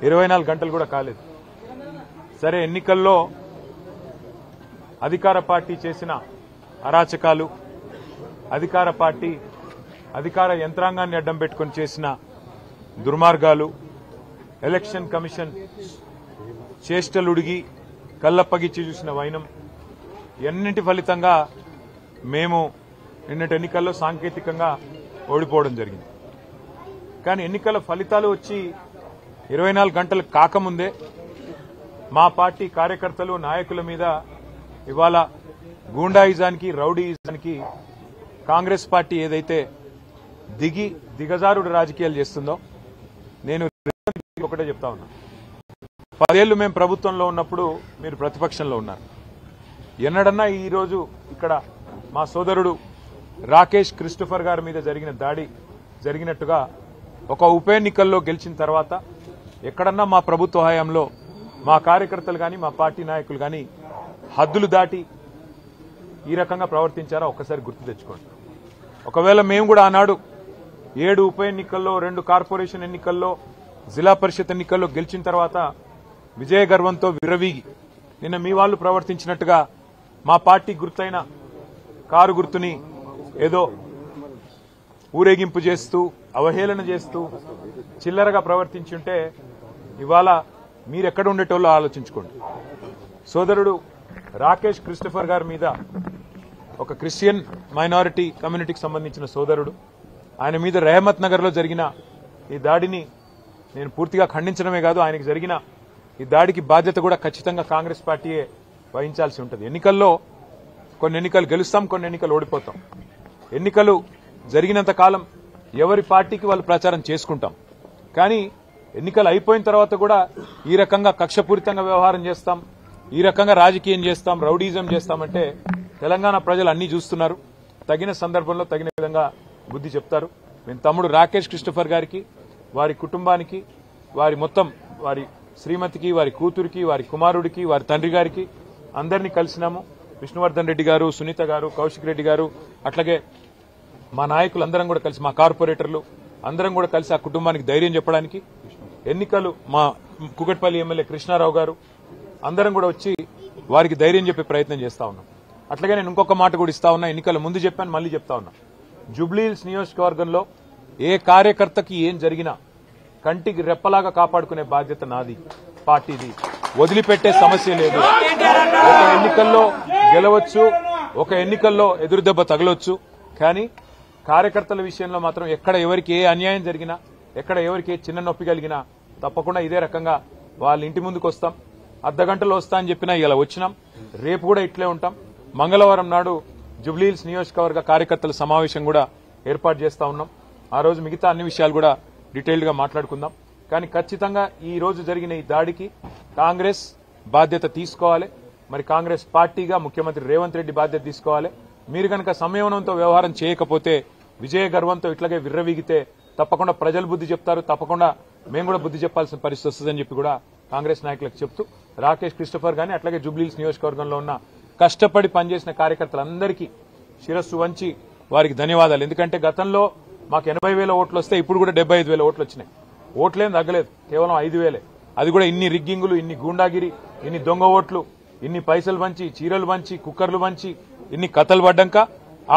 24 గంటలు కూడా కాలేదు. సరే, ఎన్నికల్లో అధికార పార్టీ చేసిన అరాచకాలు, అధికార యంత్రాంగాన్ని అడ్డం పెట్టుకుని చేసిన దుర్మార్గాలు, ఎలక్షన్ కమిషన్ చేష్టలుడిగి కళ్ళప్పగిచ్చి చూసిన వైనం, ఎన్నింటి ఫలితంగా మేము నిన్నటి ఎన్నికల్లో సాంకేతికంగా ఓడిపోవడం జరిగింది. కానీ ఎన్నికల ఫలితాలు వచ్చి 24 గంటలు కాకముందే మా పార్టీ కార్యకర్తలు, నాయకుల మీద ఇవాళ గూండాయిజానికి, రౌడీయిజానికి కాంగ్రెస్ పార్టీ ఏదైతే దిగజారుడు రాజకీయాలు చేస్తుందో, నేను ఒకటే చెప్తా ఉన్నా. 10 ఏళ్లు మేము ప్రభుత్వంలో ఉన్నప్పుడు మీరు ప్రతిపక్షంలో ఉన్నారు. ఎన్నడన్నా ఈరోజు ఇక్కడ మా సోదరుడు రాకేష్ క్రిస్టోఫర్ గారి మీద జరిగిన దాడి జరిగినట్టుగా ఒక ఉప ఎన్నికల్లో గెలిచిన తర్వాత ఎక్కడన్నా మా ప్రభుత్వ హయాంలో మా కార్యకర్తలు కానీ, మా పార్టీ నాయకులు కానీ హద్దులు దాటి ఈ రకంగా ప్రవర్తించారా? ఒక్కసారి గుర్తు తెచ్చుకోండి. ఒకవేళ మేము కూడా ఆనాడు 7 ఉప ఎన్నికల్లో, 2 కార్పొరేషన్ ఎన్నికల్లో, జిల్లా పరిషత్ ఎన్నికల్లో గెలిచిన తర్వాత విజయ గర్వంతో విర్రవీగి నిన్న మీ వాళ్ళు ప్రవర్తించినట్టుగా మా పార్టీ గుర్తైన కారు గుర్తుని ఏదో ఊరేగింపు చేస్తూ, అవహేళన చేస్తూ చిల్లరగా ప్రవర్తించుంటే ఇవాళ మీరెక్కడ ఉండేటోళ్ళో ఆలోచించుకోండి. సోదరుడు రాకేష్ క్రిస్టోఫర్ గారి మీద, ఒక క్రిస్టియన్ మైనారిటీ కమ్యూనిటీకి సంబంధించిన సోదరుడు, ఆయన మీద రెహమత్ నగర్ లో జరిగిన ఈ దాడిని నేను పూర్తిగా ఖండించడమే కాదు, ఆయనకు జరిగిన ఈ దాడికి బాధ్యత కూడా ఖచ్చితంగా కాంగ్రెస్ పార్టీయే వహించాల్సి ఉంటుంది. ఎన్నికల్లో కొన్ని ఎన్నికలు గెలుస్తాం, కొన్ని ఎన్నికలు ఓడిపోతాం. ఎన్నికలు జరిగినంత కాలం ఎవరి పార్టీకి వాళ్ళు ప్రచారం చేసుకుంటాం. కానీ ఎన్నికలు అయిపోయిన తర్వాత కూడా ఈ రకంగా కక్షపూరితంగా వ్యవహారం చేస్తాం, ఈ రకంగా రాజకీయం చేస్తాం, రౌడీజం చేస్తామంటే తెలంగాణ ప్రజలు అన్ని చూస్తున్నారు. తగిన సందర్భంలో తగిన విధంగా బుద్ధి చెప్తారు. మేము తమ్ముడు రాకేష్ క్రిస్టోఫర్ గారికి, వారి కుటుంబానికి, వారి శ్రీమతికి, వారి కూతురికి, వారి కుమారుడికి, వారి తండ్రి గారికి అందరినీ కలిసినాము. విష్ణువర్ధన్ రెడ్డి గారు, సునీత గారు, కౌశిక్ రెడ్డి గారు, అట్లాగే మా నాయకులు అందరం కూడా కలిసి, మా కార్పొరేటర్లు అందరం కూడా కలిసి ఆ కుటుంబానికి ధైర్యం చెప్పడానికి, ఎన్నికలు మా కుకట్పల్లి ఎమ్మెల్యే కృష్ణారావు గారు అందరం కూడా వచ్చి వారికి ధైర్యం చెప్పే ప్రయత్నం చేస్తా ఉన్నాం. అట్లాగే నేను ఇంకొక మాట కూడా ఇస్తా ఉన్నా, ఎన్నికల ముందు చెప్పాను, మళ్లీ చెప్తా ఉన్నా. జూబ్లీహిల్స్ నియోజకవర్గంలో ఏ కార్యకర్తకి ఏం జరిగినా కంటికి రెప్పలాగా కాపాడుకునే బాధ్యత నాది, పార్టీది. వదిలిపెట్టే సమస్య లేదు. ఒక ఎన్నికల్లో గెలవచ్చు, ఒక ఎన్నికల్లో ఎదురుదెబ్బ తగలొచ్చు, కానీ కార్యకర్తల విషయంలో మాత్రం ఎక్కడ ఎవరికి ఏ అన్యాయం జరిగినా, ఎక్కడ ఎవరికి ఏ చిన్న నొప్పి కలిగినా తప్పకుండా ఇదే రకంగా వాళ్ళ ఇంటి ముందుకు వస్తాం. అర్ధగంటలో వస్తా అని చెప్పినా ఇలా వచ్చినాం. రేపు కూడా ఇట్లే ఉంటాం. మంగళవారం నాడు జూబ్లీహిల్స్ నియోజకవర్గ కార్యకర్తల సమావేశం కూడా ఏర్పాటు చేస్తా ఉన్నాం. ఆ రోజు మిగతా అన్ని విషయాలు కూడా డీటెయిల్డ్ గా మాట్లాడుకుందాం. కానీ ఖచ్చితంగా ఈ రోజు జరిగిన ఈ దాడికి కాంగ్రెస్ బాధ్యత తీసుకోవాలి. మరి కాంగ్రెస్ పార్టీగా ముఖ్యమంత్రి రేవంత్ రెడ్డి బాధ్యత తీసుకోవాలి. మీరు కనుక సంయమనంతో వ్యవహారం చేయకపోతే, విజయ గర్వంతో ఇట్లాగే విర్రవీగితే తప్పకుండా ప్రజలు బుద్ధి చెప్తారు, తప్పకుండా మేము కూడా బుద్ధి చెప్పాల్సిన పరిస్థితి వస్తుందని చెప్పి కూడా కాంగ్రెస్ నాయకులకు చెప్తూ, రాకేష్ క్రిస్టోఫర్ గాని అట్లాగే జూబ్లీహిల్స్ నియోజకవర్గంలో ఉన్న కష్టపడి పనిచేసిన కార్యకర్తలందరికీ శిరస్సు వంచి వారికి ధన్యవాదాలు. ఎందుకంటే గతంలో మాకు 80,000 ఓట్లు వస్తే ఇప్పుడు కూడా 75,000 ఓట్లు వచ్చినాయి. ఓట్లేం తగ్గలేదు, కేవలం 5,000. అది కూడా ఇన్ని రిగ్గింగులు, ఇన్ని గూండాగిరి, ఇన్ని దొంగ ఓట్లు, ఇన్ని పైసలు వంచి, చీరలు వంచి, కుక్కర్లు వంచి, ఇన్ని కథలు పడ్డాక